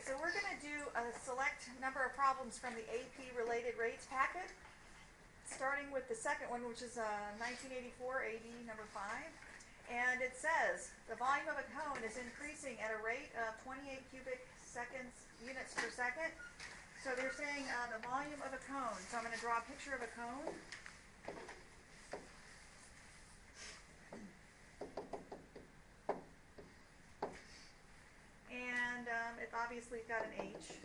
so we're going to do a select number of problems from the AP Related Rates packet, starting with the second one, which is 1984 AD number 5. And it says the volume of a cone is increasing at a rate of 28 cubic units per second. So they're saying the volume of a cone. So I'm going to draw a picture of a cone. And it's obviously got an H.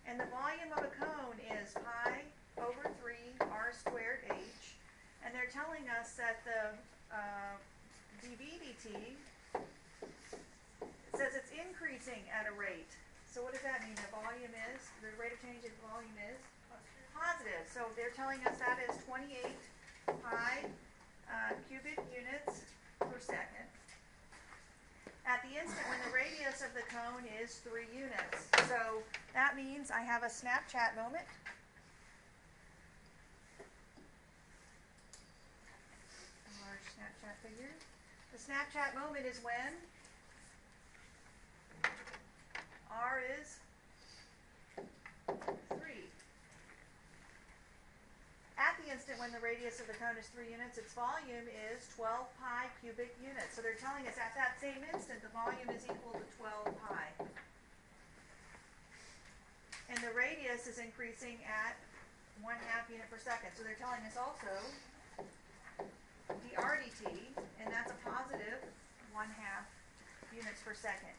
And the volume of a cone is pi over 3 r squared h. And they're telling us that the dV dt, it says it's increasing at a rate. So what does that mean? The volume is, the rate of change in volume is positive. So they're telling us that is 28 pi cubic units per second at the instant when the radius of the cone is 3 units. So that means I have a Snapchat moment. A large Snapchat figure. The Snapchat moment is when r is 3. At the instant when the radius of the cone is 3 units, its volume is 12 pi cubic units. So they're telling us at that same instant the volume is equal to 12 pi. And the radius is increasing at 1/2 unit per second. So they're telling us also dr dt, and that's a positive 1/2 units per second.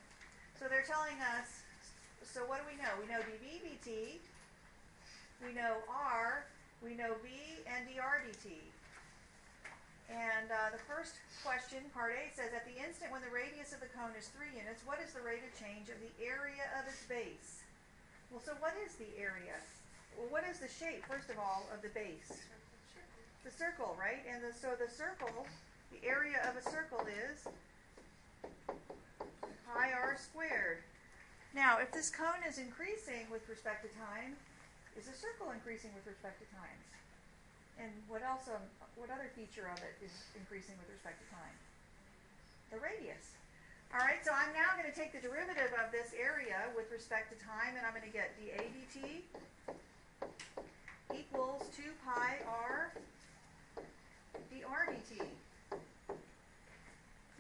So they're telling us, so what do we know? We know dV dt, we know r, we know v, and dr dt. And the first question, part A, says at the instant when the radius of the cone is 3 units, what is the rate of change of the area of its base? Well, so what is the area? Well, what is the shape, first of all, of the base? The circle, right? And so the circle, the area of a circle is pi r squared. Now, if this cone is increasing with respect to time, is the circle increasing with respect to time? And what other feature of it is increasing with respect to time? The radius. All right, so I'm now going to take the derivative of this area with respect to time, and I'm going to get dA dt equals 2 pi r dr dt.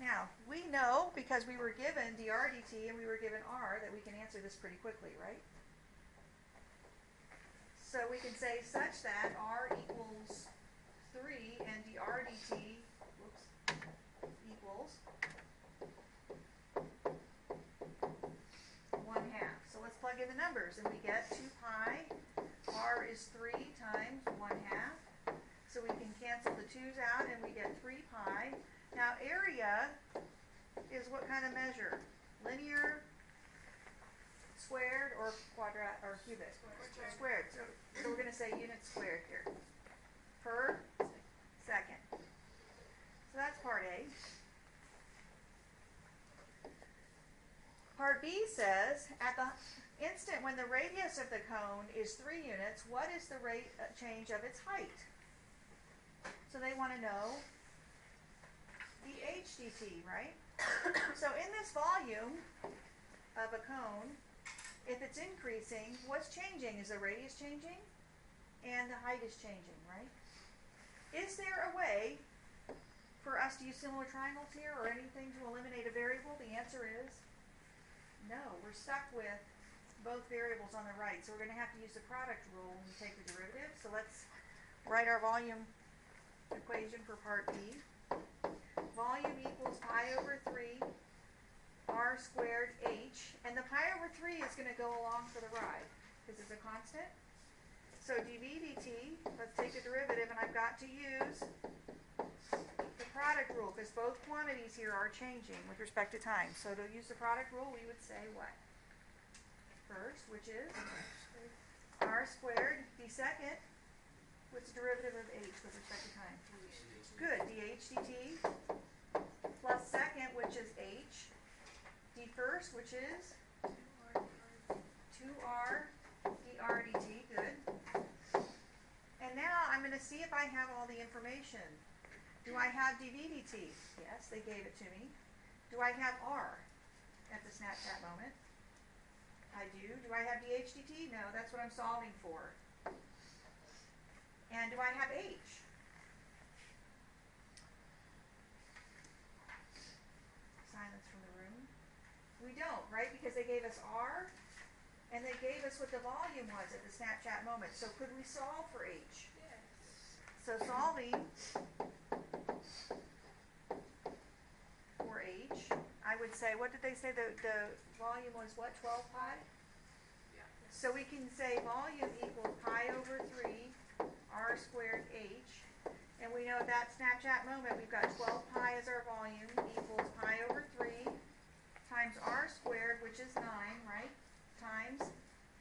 Now, we know, because we were given dr dt and we were given r, that we can answer this pretty quickly, right? So we can say such that r equals 3 and dr dt equals 1/2. So let's plug in the numbers, and we get 2 pi. R is 3 times 1/2. So we can cancel the 2's out, and we get 3 pi. Now, area is what kind of measure? Linear, squared, or quadrat, or cubic? Squared. So we're going to say units squared here. Per second. So that's part A. Part B says, at the instant when the radius of the cone is 3 units, what is the rate of change of its height? So they want to know dH dt, right? So in this volume of a cone, if it's increasing, what's changing? Is the radius changing? And the height is changing, right? Is there a way for us to use similar triangles here or anything to eliminate a variable? The answer is no. We're stuck with both variables on the right. So we're going to have to use the product rule when we take the derivative. So let's write our volume equation for part B. Volume equals pi over 3 r squared h. And the pi over 3 is going to go along for the ride because it's a constant. So dV dt, let's take the derivative, and I've got to use the product rule because both quantities here are changing with respect to time. So to use the product rule, we would say what? First, which is r squared, d second, what's the derivative of h with respect to time? Good, dH dt plus second, which is h, d first, which is 2r dr dt, good. And now I'm going to see if I have all the information. Do I have dV dt? Yes, they gave it to me. Do I have r at the Snapchat moment? I do. Do I have dH dt? No, that's what I'm solving for. And do I have h? Silence from the room. We don't, right? Because they gave us r, and they gave us what the volume was at the Snapchat moment. So could we solve for h? Yes. So solving for h, I would say, what did they say? The volume was what, 12 pi? Yeah. So we can say volume equals pi over 3 r squared h. And we know at that Snapchat moment we've got 12 pi as our volume equals pi over 3 times r squared, which is 9, right? Times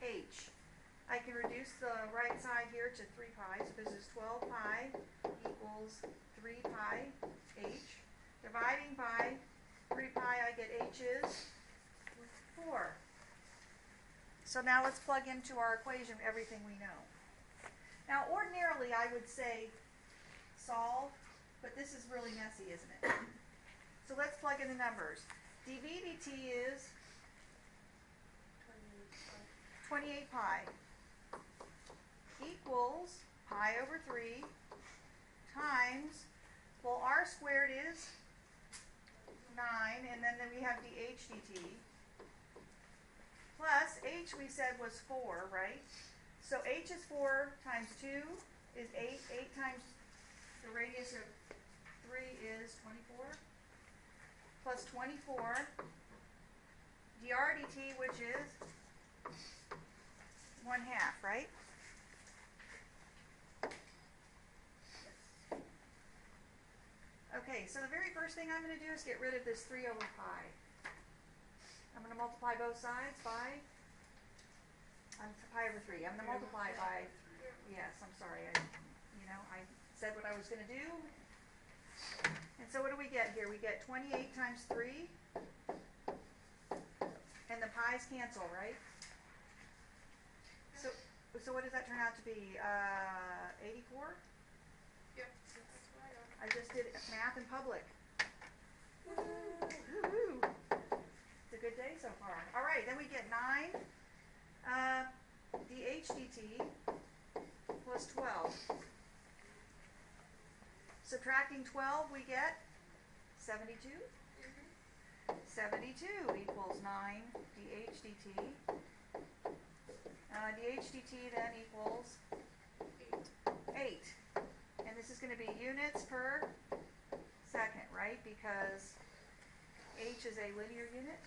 h. I can reduce the right side here to 3 pi, so this is 12 pi equals 3 pi h. Dividing by 3 pi, I get h is 4. So now let's plug into our equation everything we know. Now ordinarily I would say solve, but this is really messy, isn't it? So let's plug in the numbers. dv dt is 28 pi equals pi over 3 times, well, r squared is 9, and then we have dH dt, plus h we said was 4, right? So h is 4 times 2 is 8. 8 times the radius of 3 is 24, plus 24 dr dt, which is 1/2, right? Okay, so the very first thing I'm going to do is get rid of this 3 over pi. I'm going to multiply both sides by pi over 3. I'm going to multiply by, yes, I'm sorry, I said what I was going to do. And so what do we get here? We get 28 times 3, and the pi's cancel, right? So what does that turn out to be? 84? Yep. That's right. I just did math in public. Woo-hoo. It's a good day so far. All right, then we get 9 dH dt plus 12. Subtracting 12, we get 72. 72 equals 9 dH dt. dH dt then equals 8. And this is going to be units per second, right? Because h is a linear unit.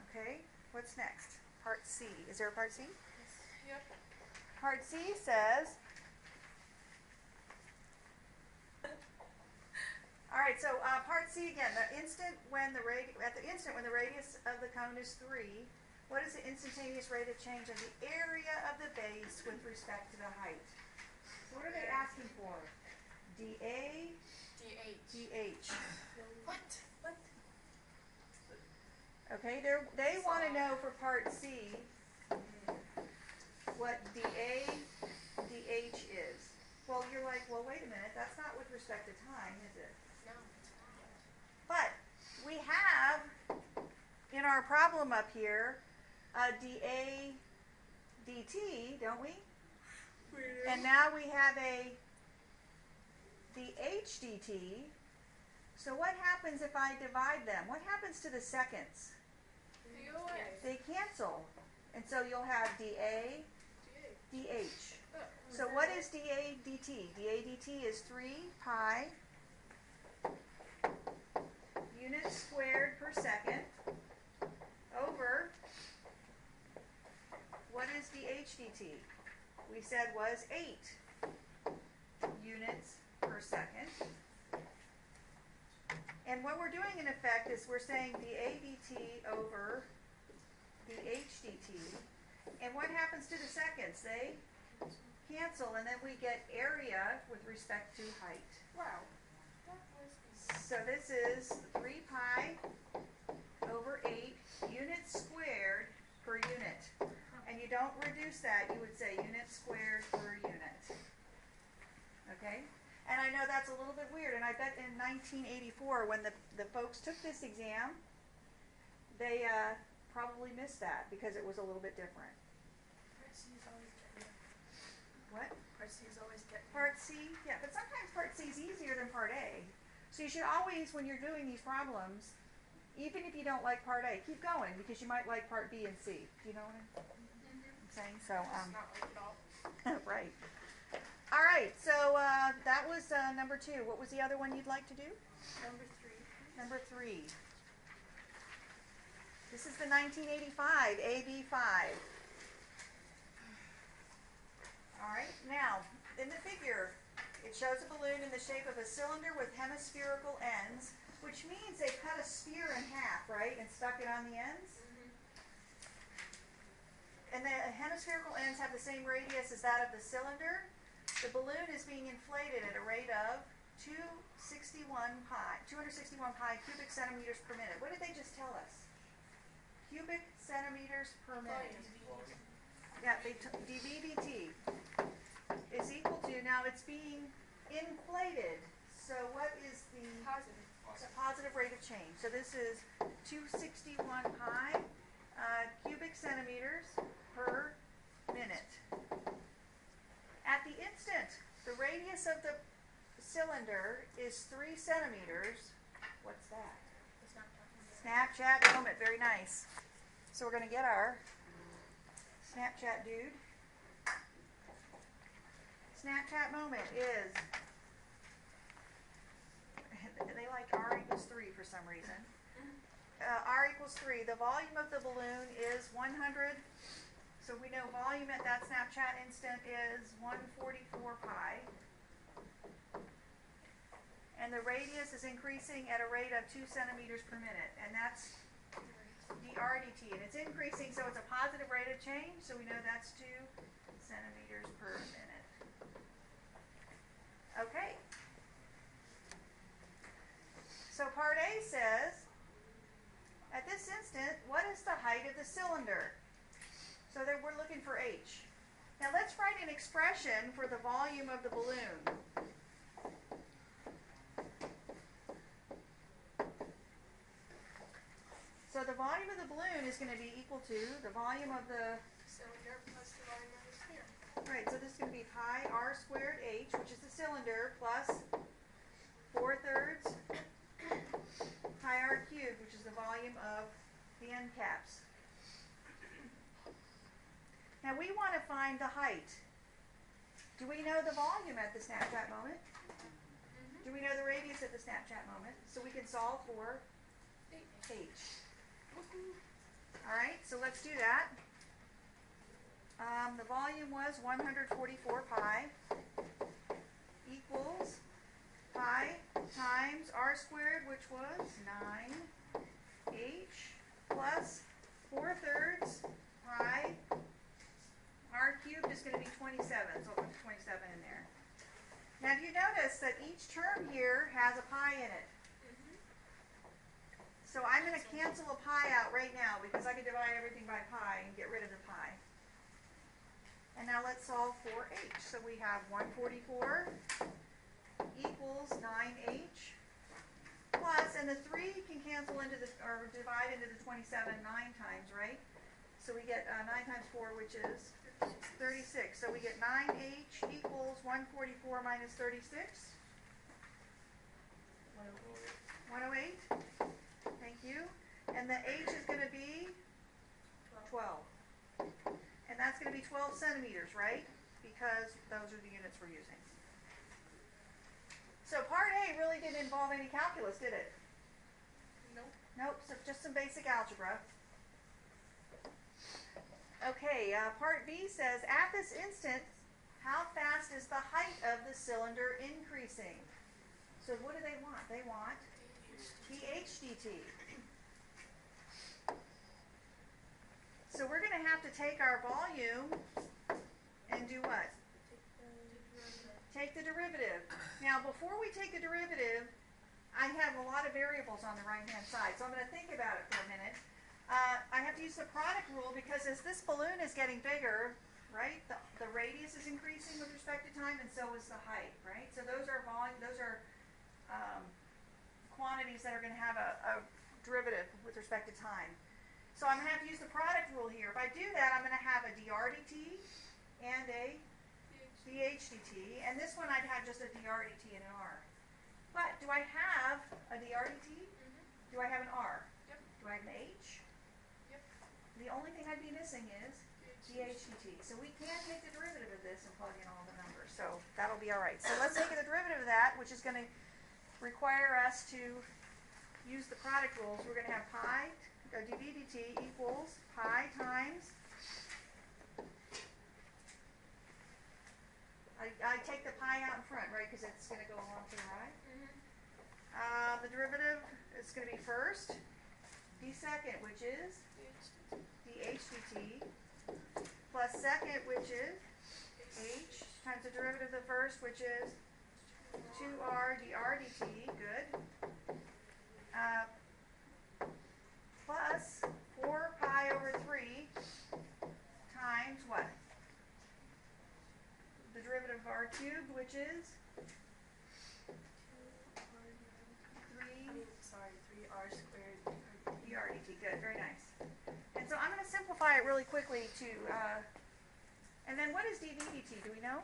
Okay, what's next? Part C. Is there a part C? Yep. Part C says, all right, so part C again, at the instant when the radius of the cone is 3, what is the instantaneous rate of change of the area of the base with respect to the height? So what are they asking for? dA, dH. What? Okay, they want to know for part C what dA, dH is. Well, you're like, well, wait a minute, that's not with respect to time, is it? No. But we have in our problem up here a dA, dt, don't we? And now we have a dH dt. So what happens if I divide them? What happens to the seconds? They cancel. And so you'll have dA, dH. So what is dA dt? dA dt is 3 pi units squared per second over, what is dH dt? We said was 8 units per second. And what we're doing in effect is we're saying dA dt over dH dt. And what happens to the seconds? They cancel, and then we get area with respect to height. Wow. So this is 3 pi over 8 units squared per unit. And you don't reduce that, you would say units squared per unit. Okay? And I know that's a little bit weird, and I bet in 1984 when the folks took this exam, they probably missed that because it was a little bit different. Part C is always getting you. What? Part C is always getting you. Part C? Yeah, but sometimes Part C is easier than Part A. So you should always, when you're doing these problems, even if you don't like Part A, keep going because you might like Part B and C. Do you know what I'm saying? So, It's not like it all. right. All right, so that was number 2. What was the other one you'd like to do? Number 3. Number 3. This is the 1985 AB5. All right, now, in the figure, it shows a balloon in the shape of a cylinder with hemispherical ends, which means they cut a sphere in half, right, and stuck it on the ends? And the hemispherical ends have the same radius as that of the cylinder. The balloon is being inflated at a rate of 261 pi cubic centimeters per minute. What did they just tell us? Cubic centimeters per minute. Yeah, dVdt is equal to, now it's being inflated. So what is the positive rate of change? So this is 261 pi cubic centimeters per minute. At the instant, the radius of the cylinder is 3 centimeters. What's that? Snapchat moment. Very nice. So we're going to get our Snapchat dude. Snapchat moment is, they like R equals 3 for some reason. R equals 3. The volume of the balloon is 100. So we know volume at that Snapchat instant is 144 pi. And the radius is increasing at a rate of 2 centimeters per minute. And that's dr dt. And it's increasing, so it's a positive rate of change. So we know that's 2 centimeters per minute. Okay. So part A says, at this instant, what is the height of the cylinder? So then we're looking for h. Now let's write an expression for the volume of the balloon. So the volume of the balloon is going to be equal to the volume of the Cylinder plus the volume of the sphere. right, so this is going to be pi r squared h, which is the cylinder, plus 4/3 pi r cubed, which is the volume of the end caps. Now we want to find the height. Do we know the volume at the Snapchat moment? Do we know the radius at the Snapchat moment? So we can solve for h. All right, so let's do that. The volume was 144 pi equals pi times r squared, which was 9h, plus 4/3 pi. R cubed is going to be 27, so I'll put 27 in there. Now, do you notice that each term here has a pi in it? So I'm going to cancel a pi out right now because I can divide everything by pi and get rid of the pi. And now let's solve for h. So we have 144 equals 9h plus, and the 3 can cancel into the, or divide into the 27 9 times, right? So we get 9 times 4, which is 36. So we get 9h equals 144 minus 36. 108. Thank you. And the h is going to be 12. And that's going to be 12 centimeters, right? Because those are the units we're using. So part A really didn't involve any calculus, did it? Nope. Nope, so just some basic algebra. Okay, part B says, at this instant, how fast is the height of the cylinder increasing? So what do they want? They want dh dt. So we're going to have to take our volume and do what? Take the derivative. Now, before we take the derivative, I have a lot of variables on the right-hand side, so I'm going to think about it for a minute. I have to use the product rule because as this balloon is getting bigger, right, the radius is increasing with respect to time, and so is the height, right? So those are quantities that are going to have a derivative with respect to time. So I'm going to have to use the product rule here. If I do that, I'm going to have a dr/dt and a dh/dt. And this one I'd have just a dr/dt and an r. But do I have a dr/dt? Do I have an r? Yep. Do I have an h? Yep. The only thing I'd be missing is dh/dt. So we can take the derivative of this and plug in all the numbers. So that'll be all right. So let's take the derivative of that, which is going to require us to use the product rules. We're going to have pi, dv/dt equals pi times, I take the pi out in front, right, because it's going to go along to the right. The derivative is going to be first, d second, which is dh/dt, plus second, which is h, times the derivative of the first, which is 2r dr/dt, good, plus 4 pi over 3 times what? The derivative of r cubed, which is 3r squared dr/dt. Good, very nice. And so I'm going to simplify it really quickly to, and then what is dv/dt? Do we know?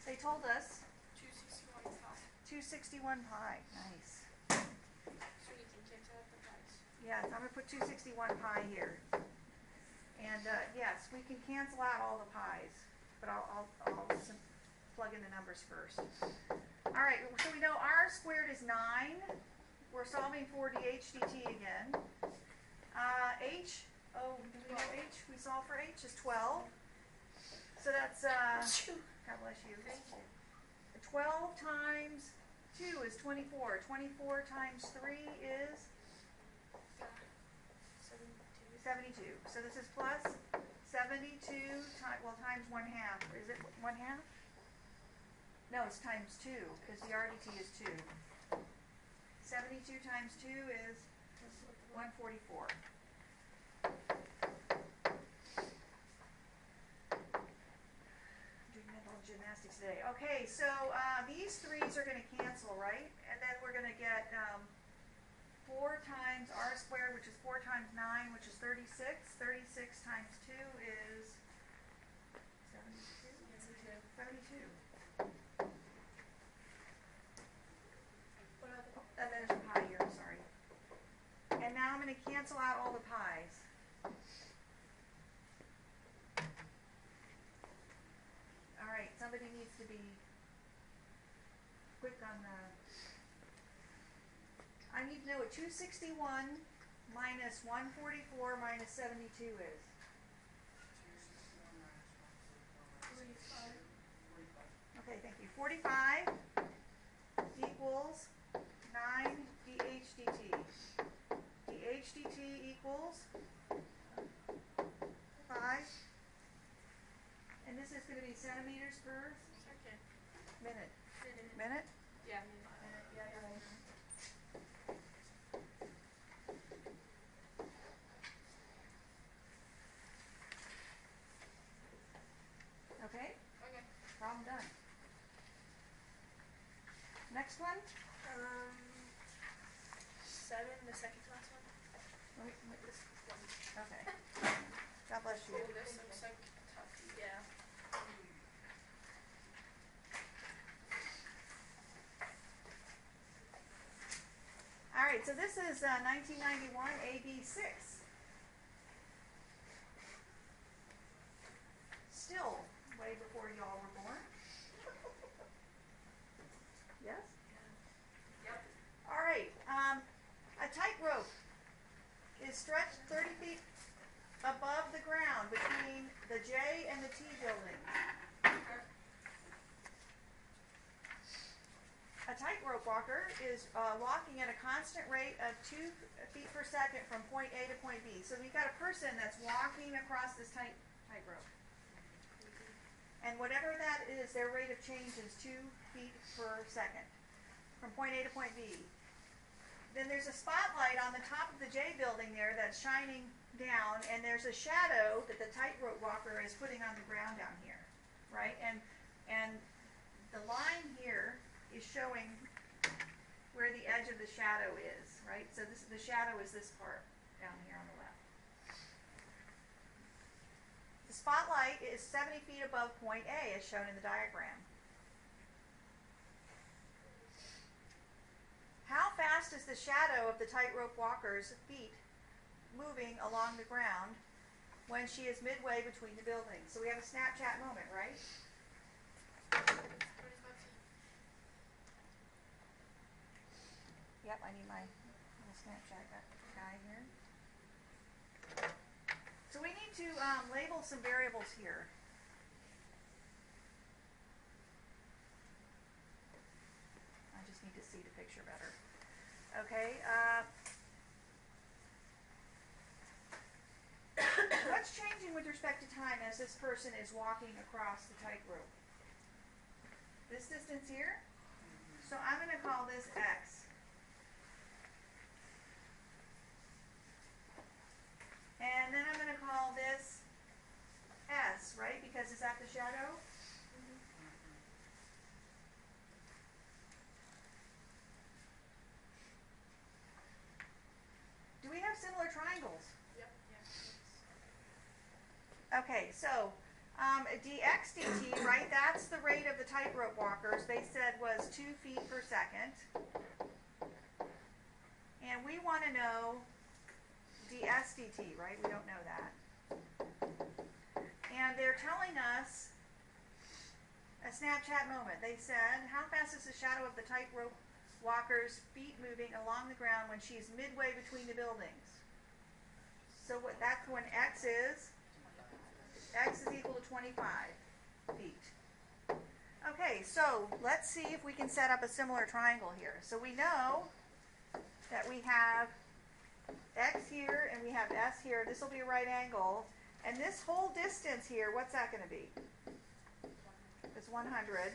They told us 261 pi. 261 pi. Nice. So you can cancel out the pi's. Yes, I'm going to put 261 pi here. And yes, we can cancel out all the pi's, but I'll plug in the numbers first. All right, so we know r squared is 9. We're solving for dh/dt again. H, do we know h? We solve for h is 12. So that's, God bless you. Thank you. 12 times 2 is 24. 24 times 3 is 72. So this is plus 72 times 1/2. Is it 1/2? No, it's times 2 because the RDT is 2. 72 times 2 is 144. Doing mental gymnastics today. Okay, so these 3's are going to cancel, right? And then we're going to get 4 times r squared, which is 4 times 9, which is 36. 36 times 2 is 72. 72. And then there's a pi here, sorry. And now I'm going to cancel out all the pi's. All right, somebody needs to be quick on the... I need to know what 261 minus 144 minus 72 is. 45. Okay, thank you. 45 equals 9 dh/dt. dh/dt equals 5. And this is going to be centimeters per Second. minute. Minute? Yeah. Minute, yeah, you're right. Okay, Okay. problem done. Next one? 7, the second to last one. Wait, this. Okay. God bless you. Oh, this looks like tough. Yeah. All right, so this is 1991 AB6. Still way before y'all were born. Yes? Yep. All right, a tightrope is stretched 30 feet above the ground between the J and the T building. A tightrope walker is walking at a constant rate of 2 feet per second from point A to point B. So we've got a person that's walking across this tightrope. And whatever that is, their rate of change is 2 feet per second from point A to point B. Then there's a spotlight on the top of the J building there that's shining down, and there's a shadow that the tightrope walker is putting on the ground down here, right? And the line here is showing where the edge of the shadow is, right? So the shadow is this part down here on the left. spotlight is 70 feet above point A, as shown in the diagram. How fast is the shadow of the tightrope walker's feet moving along the ground when she is midway between the buildings? So we have a Snapchat moment, right? 25 feet. Yep, I need my little Snapchat guy here. So we need to label some variables here. I just need to see the picture better. Okay. What's changing with respect to time as this person is walking across the tightrope? This distance here? So I'm going to call this X. And then I'm going to call this S, right? Because is that the shadow? Do we have similar triangles? Yep. Yeah. Okay, so dx dt, right? That's the rate of the tightrope walkers. They said was 2 feet per second. And we want to know ds dt, right? We don't know that. And they're telling us a Snapchat moment. They said, how fast is the shadow of the tightrope walker's feet moving along the ground when she's midway between the buildings? So that's when x is equal to 25 feet. Okay, so let's see if we can set up a similar triangle here. So we know that we have x here and we have s here. This will be a right angle. And this whole distance here, what's that going to be? It's 100.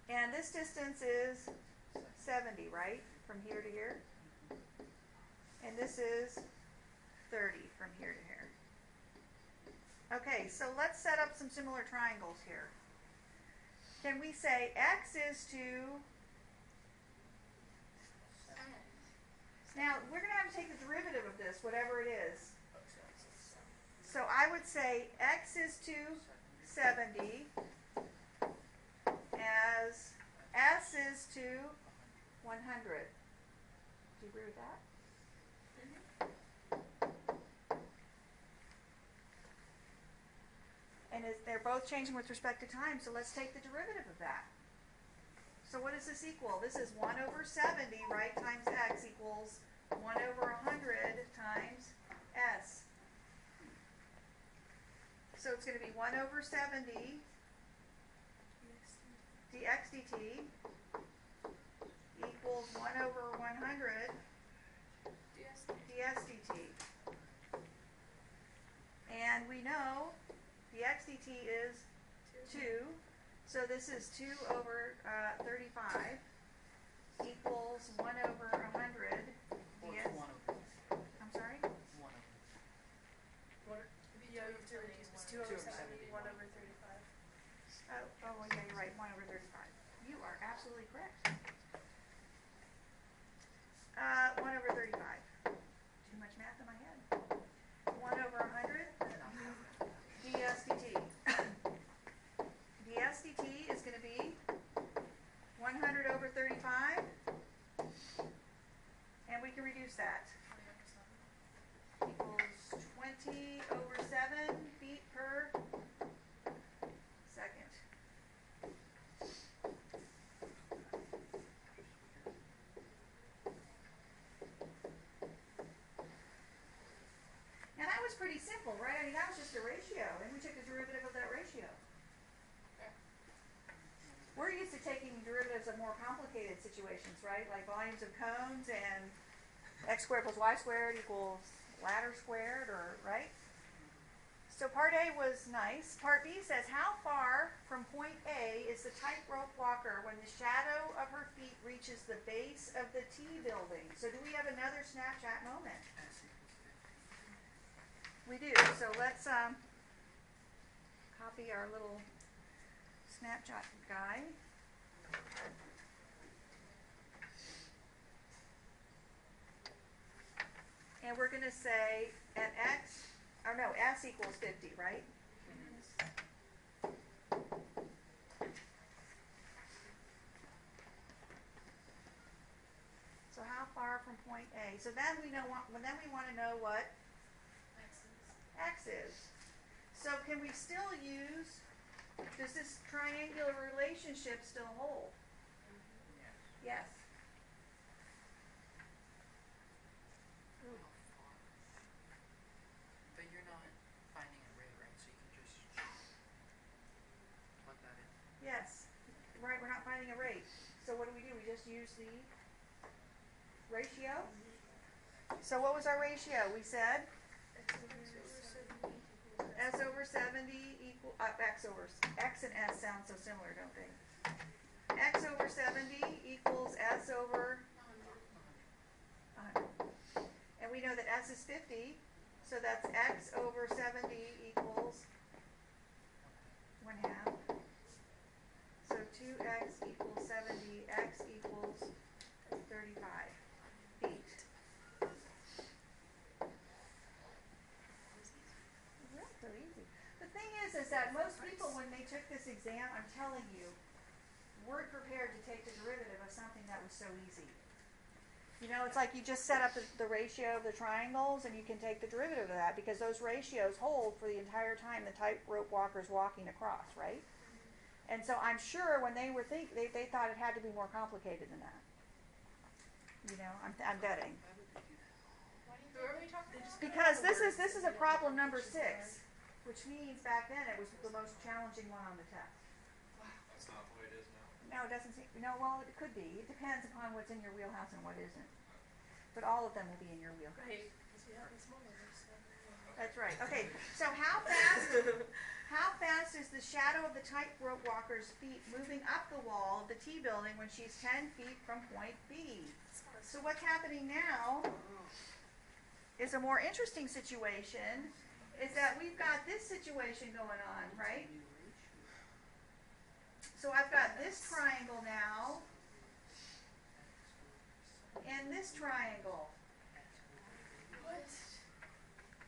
And this distance is 70, right? From here to here. And this is 30 from here to here. Okay, so let's set up some similar triangles here. Can we say x is to... Now, we're going to have to take the derivative of this, whatever it is. So I would say x is to 70 as s is to 100. Do you agree with that? And they're both changing with respect to time, so let's take the derivative of that. So what does this equal? This is 1 over 70, right, times x equals 1 over 100 times s. So it's going to be 1 over 70 dx dt equals 1 over 100 ds dt. And we know dx dt is 2. So this is 2 over 35 equals 1 over 100 ds. I'm sorry? Yeah, it's 2 over 70, 1 over 35. Oh, yeah, you're right. 1 over 35. You are absolutely correct. 1 over 35. Too much math in my head. 1 over 100 ds dt. ds dt is going to be 100 over 35. And we can reduce that. Equals 20 over 7 feet per second. Now that was pretty simple, right? I mean, that was just a ratio, and we took the derivative of that ratio. We're used to taking derivatives of more complicated situations, right? Like volumes of cones and x squared plus y squared equals ladder squared, or right? So part A was nice. Part B says, how far from point A is the tightrope walker when the shadow of her feet reaches the base of the T building? So do we have another Snapchat moment? We do. So let's copy our little Snapchat guy. And we're going to say at x or no, S equals 50, right? So how far from point A? So then we know then we want to know what X is. So can we still use, does this triangular relationship still hold? Yes. But you're not finding a rate, right? So you can just plug that in. Yes. Right, we're not finding a rate. So what do? We just use the ratio? So what was our ratio? We said S over 70 equal, X and S sound so similar, don't they? X over 70 equals S over 100. And we know that S is 50, so that's X over 70 equals 1/2. So 2X equals 70, X equals 35 feet. That's so easy. The thing is that most people, when they took this exam, I'm telling you, weren't prepared to take the derivative of something that was so easy. You know, it's like you just set up the ratio of the triangles and you can take the derivative of that because those ratios hold for the entire time the tightrope walker's walking across, right? And so I'm sure when they were they thought it had to be more complicated than that. You know, I'm betting. Who are we talking about? Because this is a problem number 6, which means back then it was the most challenging one on the test. That's not the way it is now. No, it doesn't seem. No, well, it could be. It depends upon what's in your wheelhouse and what isn't. But all of them will be in your wheelhouse. Right, because we have small numbers. So. That's right. Okay, so how fast is the shadow of the tightrope walker's feet moving up the wall of the T building when she's 10 feet from point B? So what's happening now is a more interesting situation. Is that we've got this situation going on, right? So I've got this triangle now, and this triangle. What?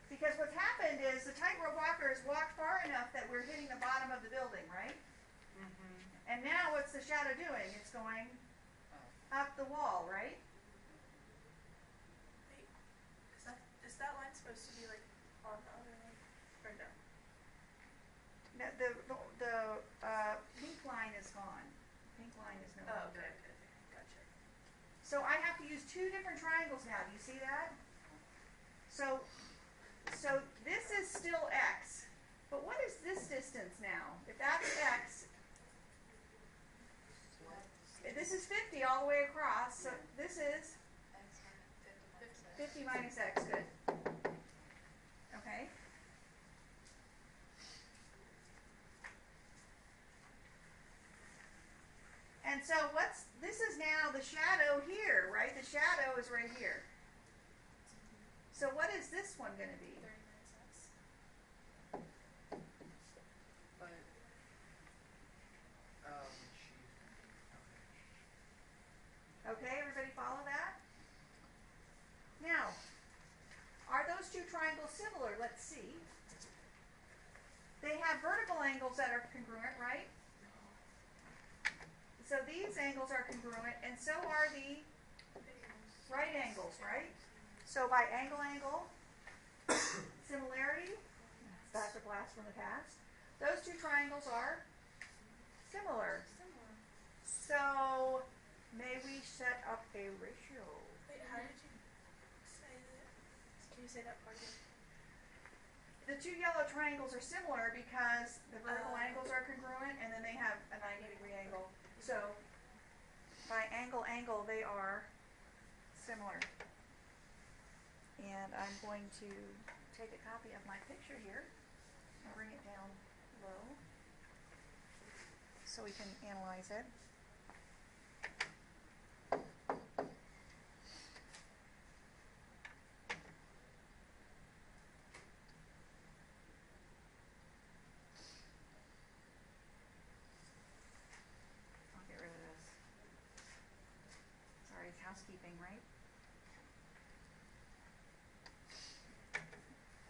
Because what's happened is the tightrope walker has walked far enough that we're hitting the bottom of the building, right? And now what's the shadow doing? It's going up the wall, right? Wait, is that line supposed to be like on the other line? Or no? The pink line is gone. Pink line is no Oh, longer. okay. Gotcha. So I have to use 2 different triangles now. Do you see that? So this is still X. But what is this distance now? If that's X, this is 50 all the way across. So this is 50 minus X. Good. Okay. And so this is now the shadow here, right? The shadow is right here. So what is this one going to be? 30 minus X. But, Okay, everybody follow that? Now, are those 2 triangles similar? Let's see. They have vertical angles that are congruent, right? So these angles are congruent, and so are the right angles, right? So by angle, similarity, that's a blast from the past. Those 2 triangles are similar. So may we set up a ratio? Wait, how did you say that? Can you say that part again? The 2 yellow triangles are similar because the vertical angles are congruent, and then they have a 90-degree angle. So by angle, they are similar. And I'm going to take a copy of my picture here and bring it down low so we can analyze it. I'll get rid of this. Sorry, it's housekeeping, right?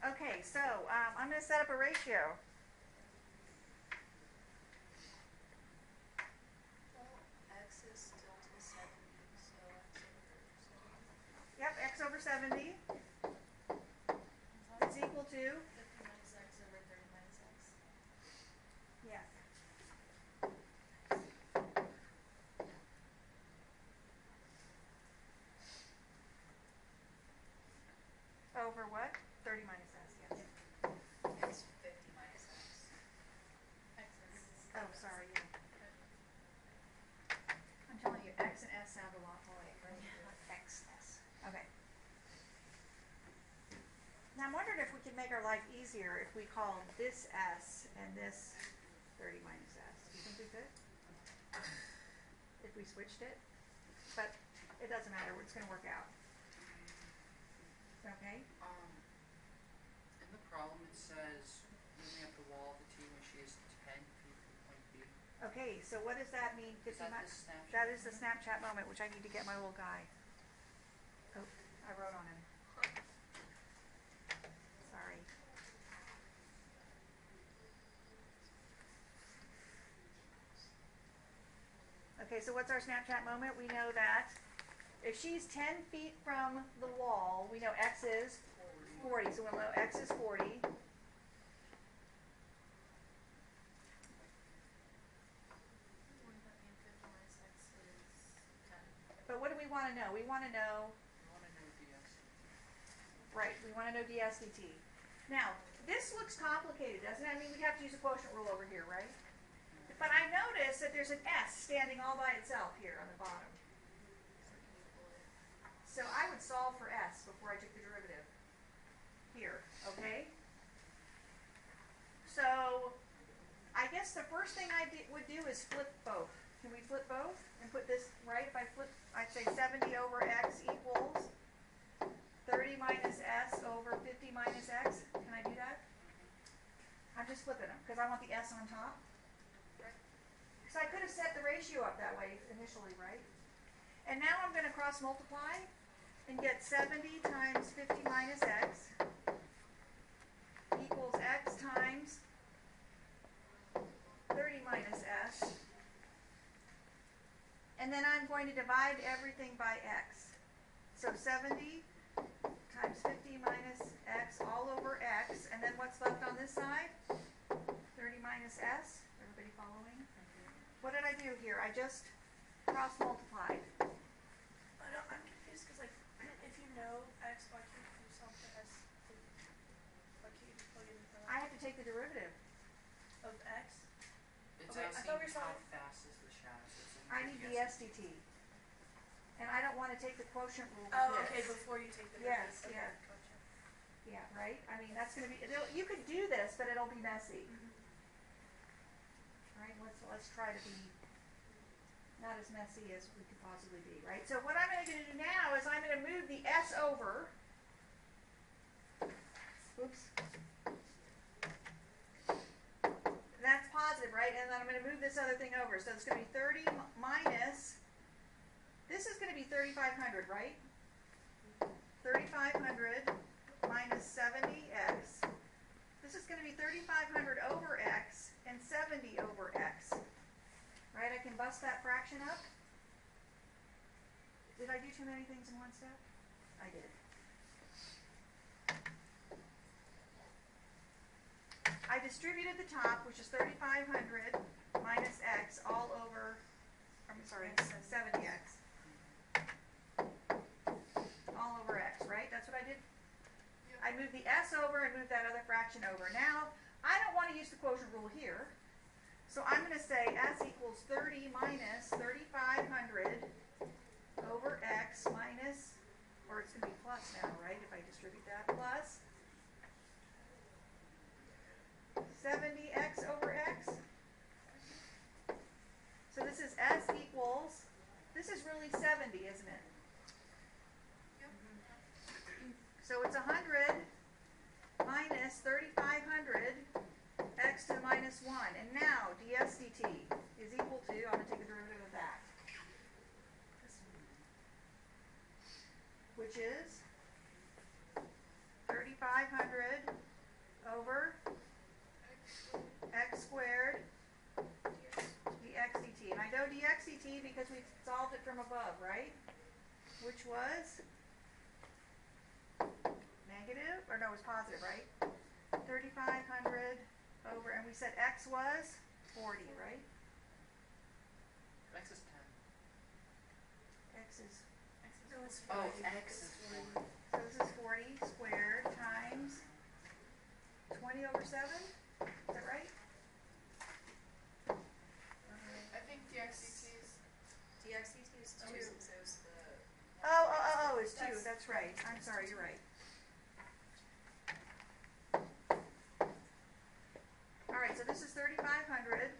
Okay, so I'm going to set up a ratio. Well, x is still to the 70, so x over 70. Yep, x over 70 is equal to, 50 minus x over 30 minus x. yes, over what? 30 minus s, yes. It's 50 minus x. X is. Oh, sorry, yeah. I'm telling you, X and S sound a lot alike, right? XS. Okay. Now I'm wondering if we could make our life easier if we called this s and this 30 minus s. Do you think we could? If we switched it? But it doesn't matter, it's going to work out. Okay? In the problem it says moving up the wall of the T when she is 10 feet from point B. Okay, so what does that mean? Is that the That snapshot is the Snapchat moment, which I need to get my little guy. Oh, I wrote on him. Sorry. Okay, so what's our Snapchat moment? We know that if she's 10 feet from the wall, we know x is 40. So we'll know x is 40. Wouldn't that mean 50 minus x is 10? But what do we want to know? We want to know, We want to know ds. right, we want to know ds dt. Now, this looks complicated, doesn't it? I mean, we have to use a quotient rule over here, right? But I notice that there's an s standing all by itself here on the bottom. So I would solve for s before I took the derivative here, okay? So I guess the first thing I would do is flip both. Can we flip both and put this, right? If I flip, I'd say 70 over x equals 30 minus s over 50 minus x. Can I do that? I'm just flipping them because I want the s on top. So I could have set the ratio up that way initially, right? And now I'm going to cross multiply and get 70 times 50 minus x equals x times 30 minus s. And then I'm going to divide everything by x. So 70 times 50 minus x all over x. And then what's left on this side? 30 minus s. Everybody following? What did I do here? I just cross multiplied. I'm confused because, like, if you know x, why can't you solve for s? Why can't you just plug it in for I have to take the derivative. of x? It's Okay, I asking thought we were how solving- fast is the shadow. So it's I need ds dt. And I don't want to take the quotient rule with Oh, this. okay, before you take the Yes, derivative. yeah. Okay, gotcha. Yeah, right? I mean, that's going to be, you could do this, but it'll be messy. Right? Let's try to be not as messy as we could possibly be, right? So what I'm going to do now is I'm going to move the s over. Oops. That's positive, right? And then I'm going to move this other thing over. So it's going to be 30 minus, this is going to be 3,500, right? 3,500 minus 70x. This is going to be 3,500 over x and 70 over x. Right? I can bust that fraction up. Did I do too many things in one step? I did. I distributed the top, which is 3,500 minus x all over, I'm sorry, 70x. All over x, right? That's what I did? I moved the s over and moved that other fraction over. Now, I don't want to use the quotient rule here. So I'm going to say s equals 30 minus 3,500 over x minus, or it's going to be plus now, right, if I distribute that, plus 70x over x. So this is s equals, this is really 70, isn't it? So it's 100 minus 3,500 x to the minus 1. And now ds dt is equal to, I'm going to take the derivative of that, which is 3,500 over because we solved it from above, right? Which was negative, or no, it was positive, right? 3,500 over, and we said x was 40, right? X is 10. X is, No, it's Oh, 40. X is 40. so this is 40 squared times 20 over 7, is that right? I think DXCT is 2, so is the. Oh, it's 2, that's right. I'm sorry, you're right. Alright, so this is 3,500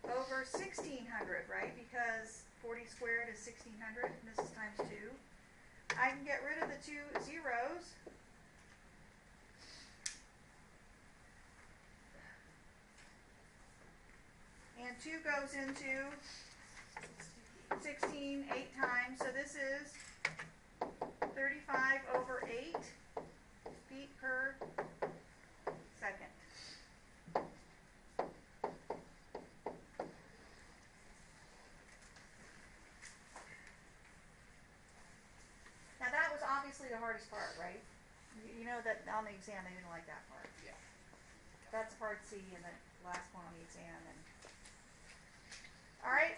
over 1,600, right? Because 40 squared is 1,600, and this is times 2. I can get rid of the 2 zeros. And 2 goes into 16 8 times, so this is 35 over 8 feet per second. Now that was obviously the hardest part, right? You know that on the exam they didn't like that part. Yeah. That's part C and the last one on the exam. And all right.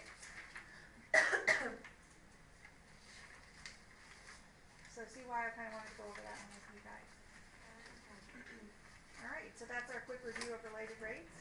So see why I kind of wanted to go over that one with you guys. All right, so that's our quick review of related rates.